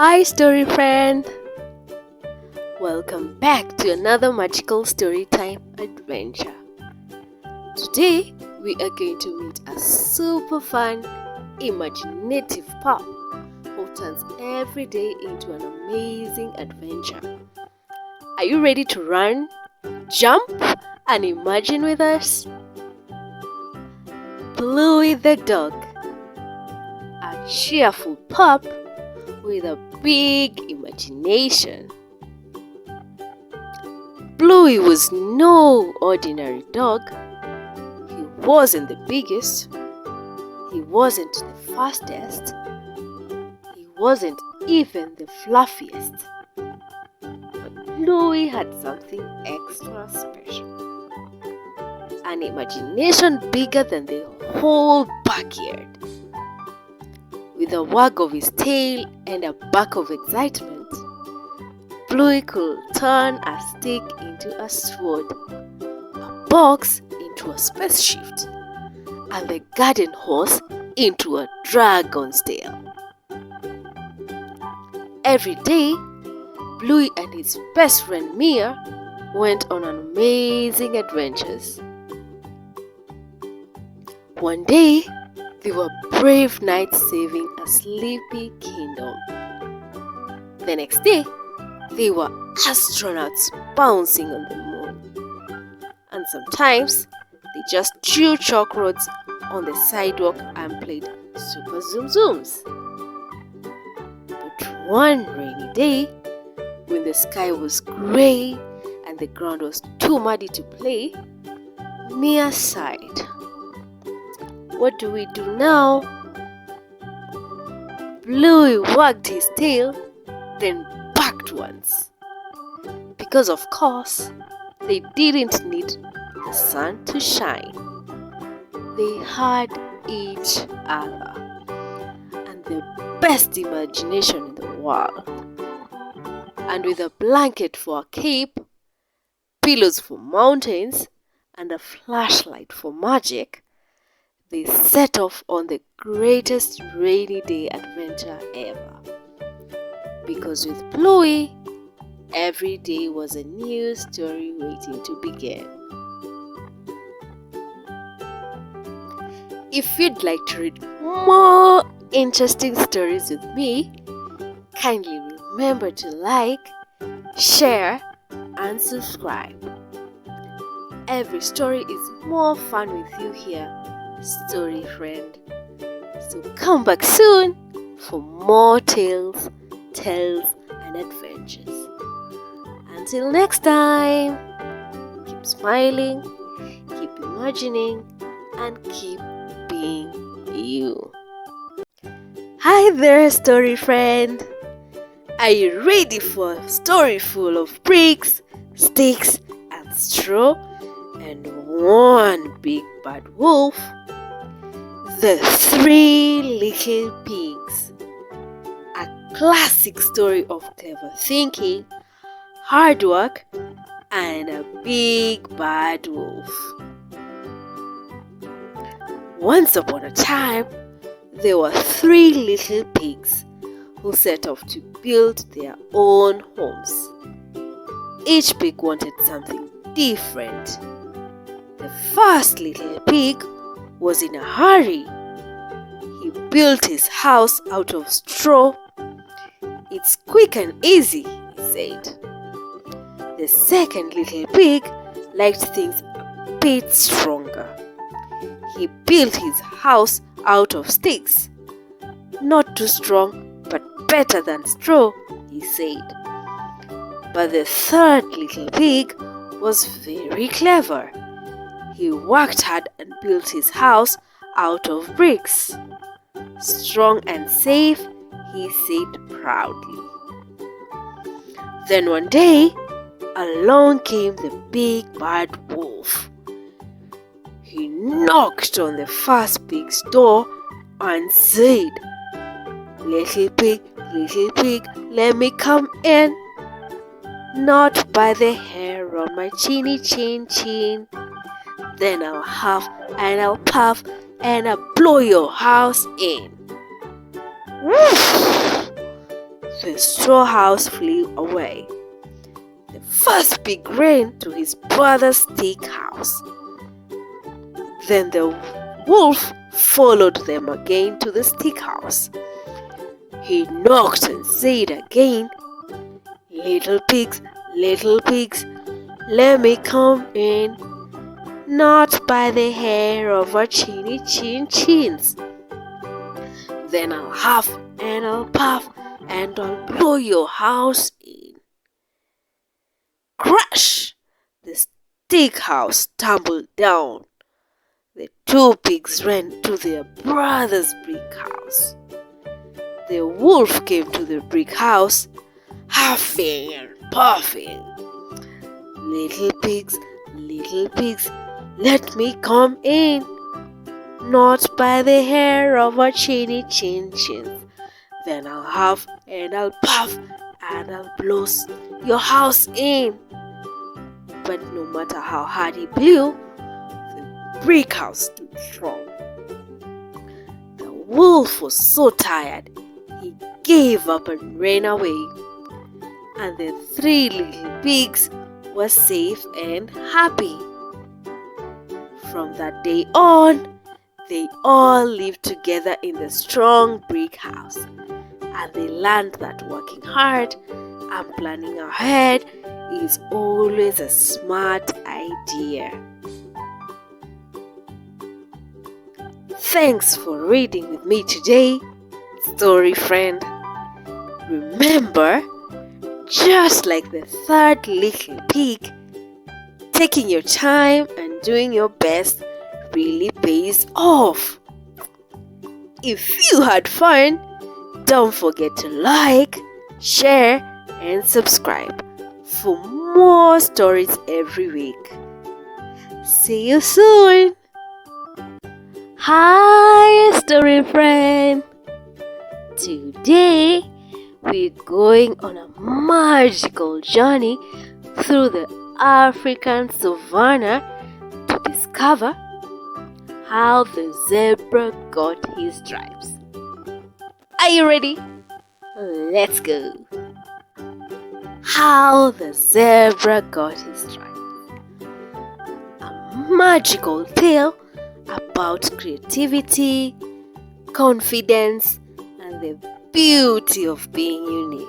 Hi, story friend! Welcome back to another magical storytime adventure. Today, we are going to meet a super fun, imaginative pup who turns every day into an amazing adventure. Are you ready to run, jump, and imagine with us? Bluey the Dog, a cheerful pup with a big imagination. Bluey was no ordinary dog. He wasn't the biggest. He wasn't the fastest. He wasn't even the fluffiest. But Bluey had something extra special. An imagination bigger than the whole backyard. With a wag of his tail and a bark of excitement, Bluey could turn a stick into a sword, a box into a spaceship, and the garden hose into a dragon's tail. Every day, Bluey and his best friend Mia went on amazing adventures. One day, they were brave knights saving a sleepy kingdom. The next day, they were astronauts bouncing on the moon. And sometimes, they just drew chalk roads on the sidewalk and played super zoom zooms. But one rainy day, when the sky was grey and the ground was too muddy to play, Mia sighed. What do we do now? Bluey wagged his tail, then barked once. Because of course, they didn't need the sun to shine. They had each other and the best imagination in the world. And with a blanket for a cape, pillows for mountains, and a flashlight for magic, they set off on the greatest rainy day adventure ever. Because with Bluey, every day was a new story waiting to begin. If you'd like to read more interesting stories with me, kindly remember to like, share, and subscribe. Every story is more fun with you here, story friend. So come back soon for more tales, and adventures. Until next time, keep smiling, keep imagining, and keep being you. Hi there, story friend. Are you ready for a story full of bricks, sticks, and straw, and one big bad wolf? The Three Little Pigs. A classic story of clever thinking, hard work, and a big bad wolf. Once upon a time, there were three little pigs who set off to build their own homes. Each pig wanted something different. The first little pig was in a hurry. He built his house out of straw. It's quick and easy, he said. The second little pig liked things a bit stronger. He built his house out of sticks. Not too strong, but better than straw, he said. But the third little pig was very clever. He worked hard and built his house out of bricks. Strong and safe, he said proudly. Then one day, along came the big bad wolf. He knocked on the first pig's door and said, little pig, let me come in. Not by the hair on my chinny chin chin. Then I'll huff and I'll puff and I'll blow your house in. Woof! the straw house flew away. The first pig ran to his brother's stick house. Then the wolf followed them again to the stick house. He knocked and said again, little pigs, let me come in, not by the hair of our chins. Then I'll huff and I'll puff and I'll blow your house in. Crash! The stick house tumbled down. The two pigs ran to their brother's brick house. The wolf came to the brick house, huffing and puffing. Little pigs, let me come in, not by the hair of our chins. Then I'll huff and I'll puff and I'll blow your house in. But no matter how hard he blew, the brick house stood strong. The wolf was so tired, he gave up and ran away. And the three little pigs were safe and happy. From that day on, they all lived together in the strong brick house. And they learned that working hard and planning ahead is always a smart idea. Thanks for reading with me today, story friend. Remember, just like the third little pig, taking your time and doing your best really pays off. If you had fun, don't forget to like, share, and subscribe for more stories every week. See you soon. Hi, story friend. Today, we're going on a magical journey through the African savannah to discover how the zebra got his stripes. Are you ready? Let's go. How the zebra got his stripes. A magical tale about creativity, confidence, and the beauty of being unique.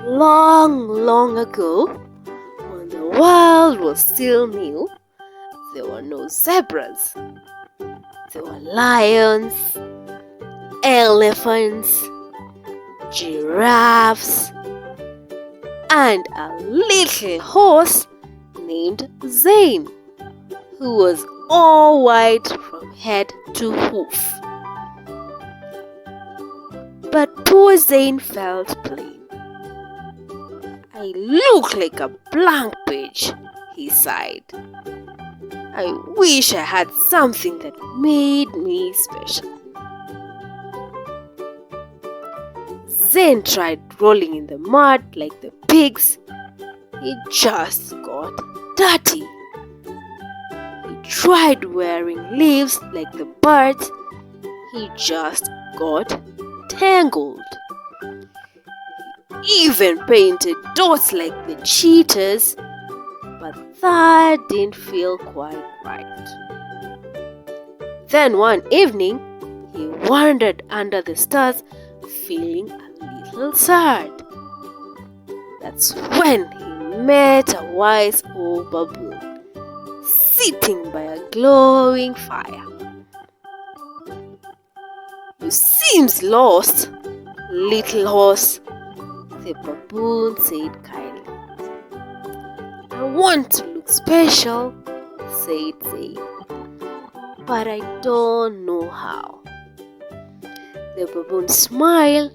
Long ago, when the world was still new, there were no zebras. There were lions, elephants, giraffes, and a little horse named Zane, who was all white from head to hoof. But poor Zane felt plain. I look like a blank page, he sighed. I wish I had something that made me special. Zane tried rolling in the mud like the pigs. He just got dirty. He tried wearing leaves like the birds. He just got tangled. He even painted dots like the cheetahs, but that didn't feel quite right. Then one evening, he wandered under the stars feeling a little sad. That's when he met a wise old baboon sitting by a glowing fire. "You seems lost, little horse," the baboon said kindly. "I want to look special," said Zane, "but I don't know how." The baboon smiled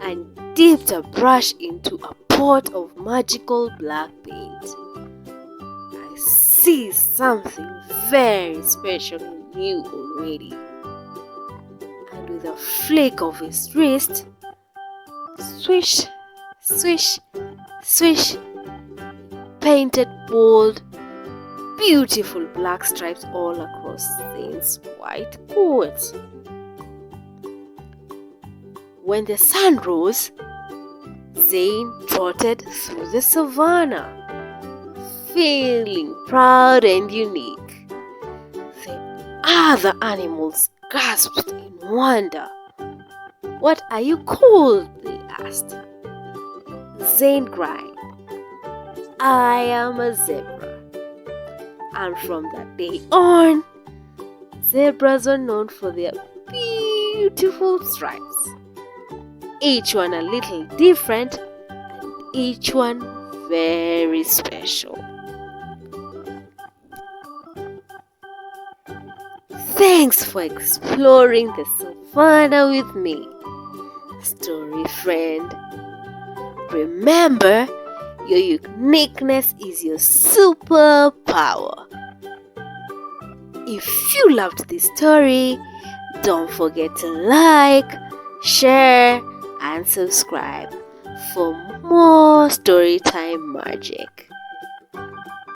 and dipped a brush into a pot of magical black paint. "I see something very special in you already." And with a flick of his wrist, swish, swish, swish, painted bold, beautiful black stripes all across Zane's white coat. When the sun rose, Zane trotted through the savannah, feeling proud and unique. The other animals gasped in wonder. "What are you called?" they asked. Zane cried, "I am a zebra." And from that day on, zebras are known for their beautiful stripes, each one a little different and each one very special. Thanks for exploring the savannah with me, story friend. Remember, your uniqueness is your superpower. If you loved this story, don't forget to like, share, and subscribe for more Storytime magic.